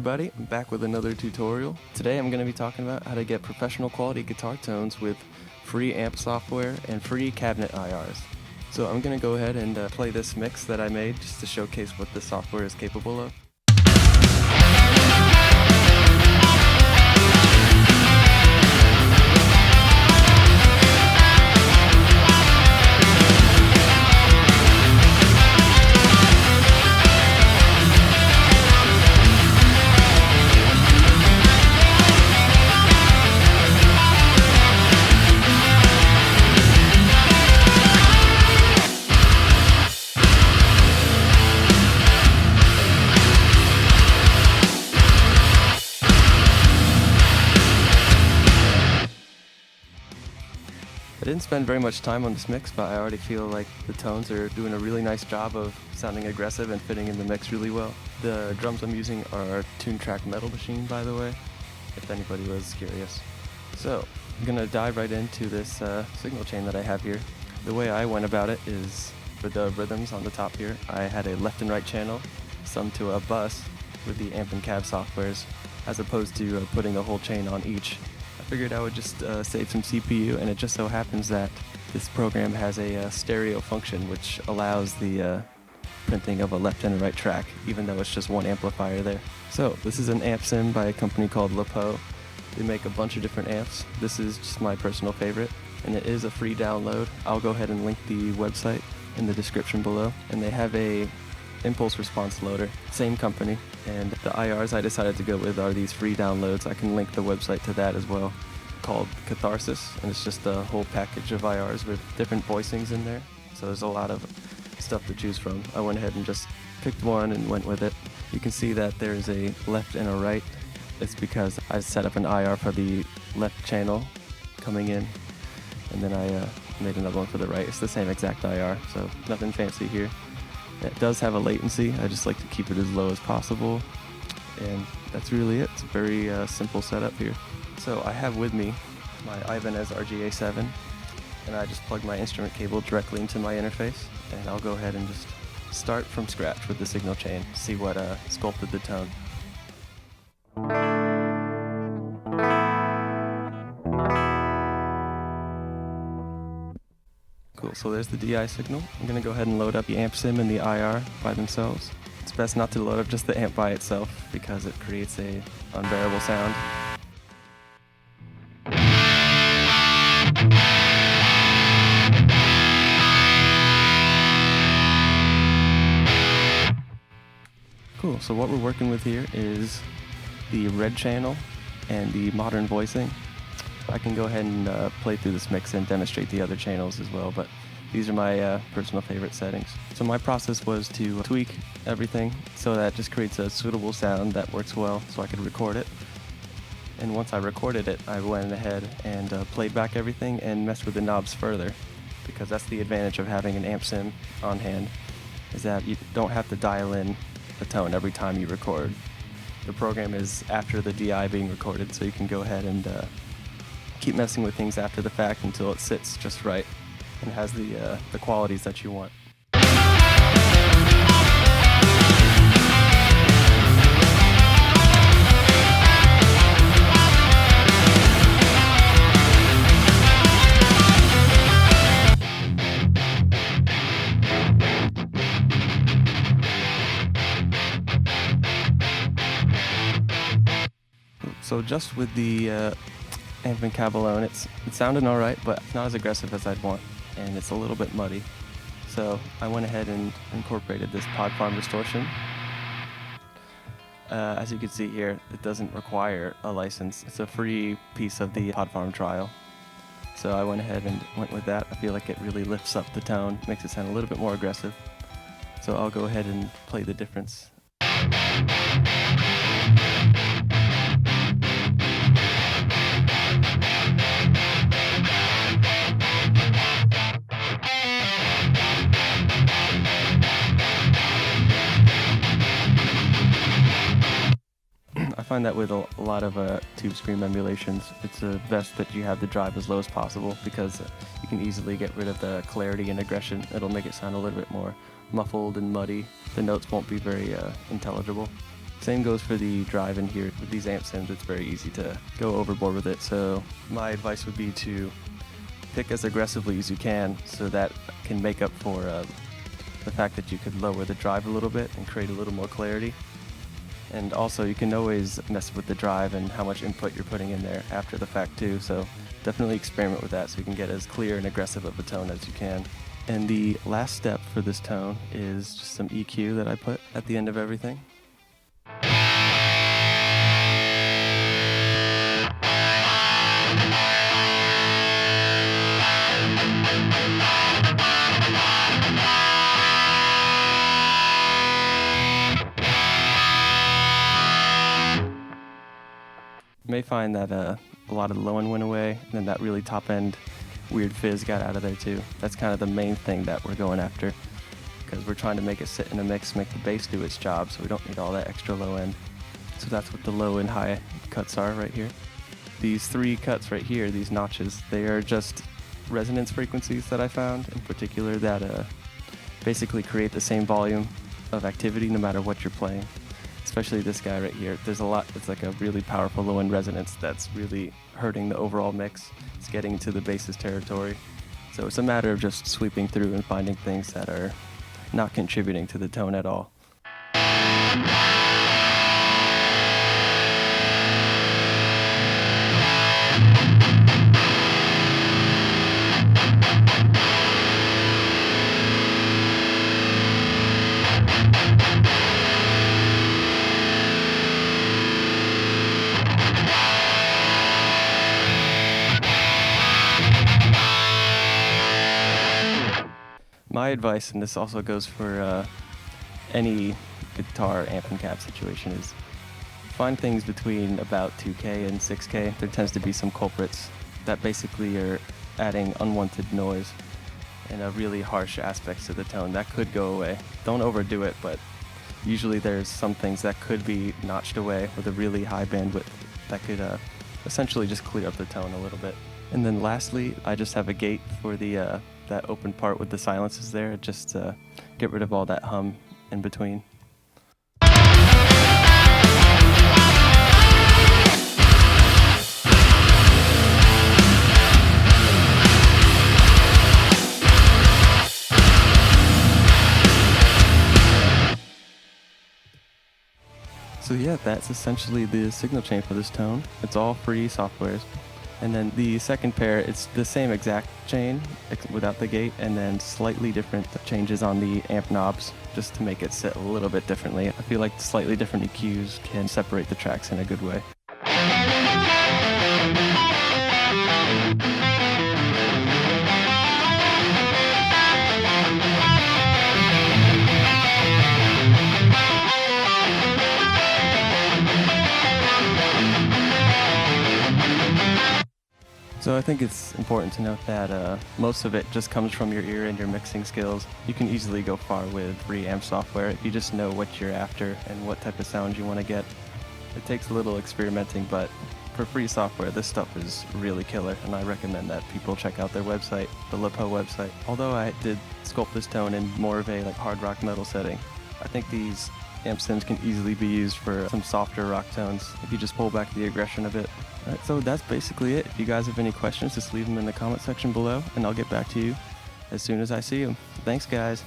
everybody, I'm back with another tutorial. Today I'm going to be talking about how to get professional quality guitar tones with free amp software and free cabinet IRs. So I'm going to go ahead and play this mix that I made just to showcase what the software is capable of. I didn't spend very much time on this mix, but I already feel like the tones are doing a really nice job of sounding aggressive and fitting in the mix really well. The drums I'm using are a Tune Track Metal Machine, by the way, if anybody was curious. So, I'm going to dive right into this signal chain that I have here. The way I went about it is, for the rhythms on the top here, I had a left and right channel summed to a bus with the amp and cab softwares, as opposed to putting the whole chain on each. I figured I would just save some CPU, and it just so happens that this program has a stereo function which allows the printing of a left and a right track, even though it's just one amplifier there. So this is an amp sim by a company called LePoulin. They make a bunch of different amps. This is just my personal favorite, and it is a free download. I'll go ahead and link the website in the description below. And they have a impulse response loader, same company, and the IRs I decided to go with are these free downloads. I can link the website to that as well, called Catharsis, and it's just a whole package of IRs with different voicings in there, so there's a lot of stuff to choose from. I went ahead and just picked one and went with it. You can see that there's a left and a right. It's because I set up an IR for the left channel coming in, and then I made another one for the right. It's the same exact IR, so nothing fancy here. It does have a latency. I just like to keep it as low as possible, and that's really it. It's a very simple setup here. So I have with me my Ibanez RGA7, and I just plug my instrument cable directly into my interface, and I'll go ahead and just start from scratch with the signal chain, see what sculpted the tone. Cool, so there's the DI signal. I'm going to go ahead and load up the amp sim and the IR by themselves. It's best not to load up just the amp by itself because it creates a unbearable sound. Cool, so what we're working with here is the red channel and the modern voicing. I can go ahead and play through this mix and demonstrate the other channels as well, but these are my personal favorite settings. So my process was to tweak everything so that it just creates a suitable sound that works well so I could record it. And once I recorded it, I went ahead and played back everything and messed with the knobs further, because that's the advantage of having an amp sim on hand, is that you don't have to dial in the tone every time you record. The program is after the DI being recorded, so you can go ahead and keep messing with things after the fact until it sits just right and has the qualities that you want. So just with the amp and cab alone, it's sounding alright, but it's not as aggressive as I'd want, and it's a little bit muddy. So I went ahead and incorporated this pod farm distortion. As you can see here, it doesn't require a license. It's a free piece of the pod farm trial. So I went ahead and went with that. I feel like it really lifts up the tone, makes it sound a little bit more aggressive. So I'll go ahead and play the difference. I find that with a lot of tube scream emulations, it's best that you have the drive as low as possible, because you can easily get rid of the clarity and aggression. It'll make it sound a little bit more muffled and muddy. The notes won't be very intelligible. Same goes for the drive in here. With these amp sims, it's very easy to go overboard with it. So my advice would be to pick as aggressively as you can so that can make up for the fact that you could lower the drive a little bit and create a little more clarity. And also you can always mess with the drive and how much input you're putting in there after the fact too. So definitely experiment with that so you can get as clear and aggressive of a tone as you can. And the last step for this tone is just some EQ that I put at the end of everything. You may find that a lot of the low end went away, and then that really top end weird fizz got out of there too. That's kind of the main thing that we're going after, because we're trying to make it sit in a mix, make the bass do its job, so we don't need all that extra low end. So that's what the low and high cuts are right here. These three cuts right here, these notches, they are just resonance frequencies that I found in particular that basically create the same volume of activity no matter what you're playing. Especially this guy right here. There's a lot, it's like a really powerful low end resonance that's really hurting the overall mix. It's getting into the bass's territory. So it's a matter of just sweeping through and finding things that are not contributing to the tone at all. My advice, and this also goes for any guitar amp and cab situation, is find things between about 2K and 6K. There tends to be some culprits that basically are adding unwanted noise and really harsh aspects to the tone. That could go away. Don't overdo it, but usually there's some things that could be notched away with a really high bandwidth that could essentially just clear up the tone a little bit. And then lastly, I just have a gate for the that open part with the silences there, just to get rid of all that hum in between. So yeah, that's essentially the signal chain for this tone. It's all free softwares. And then the second pair, it's the same exact chain without the gate, and then slightly different changes on the amp knobs just to make it sit a little bit differently. I feel like slightly different EQs can separate the tracks in a good way. So I think it's important to note that most of it just comes from your ear and your mixing skills. You can easily go far with free amp software if you just know what you're after and what type of sound you want to get. It takes a little experimenting, but for free software, this stuff is really killer, and I recommend that people check out their website, the LePoulin website. Although I did sculpt this tone in more of a hard rock metal setting, I think these amp sims can easily be used for some softer rock tones if you just pull back the aggression a bit. Alright, so that's basically it. If you guys have any questions, just leave them in the comment section below, and I'll get back to you as soon as I see them. Thanks, guys.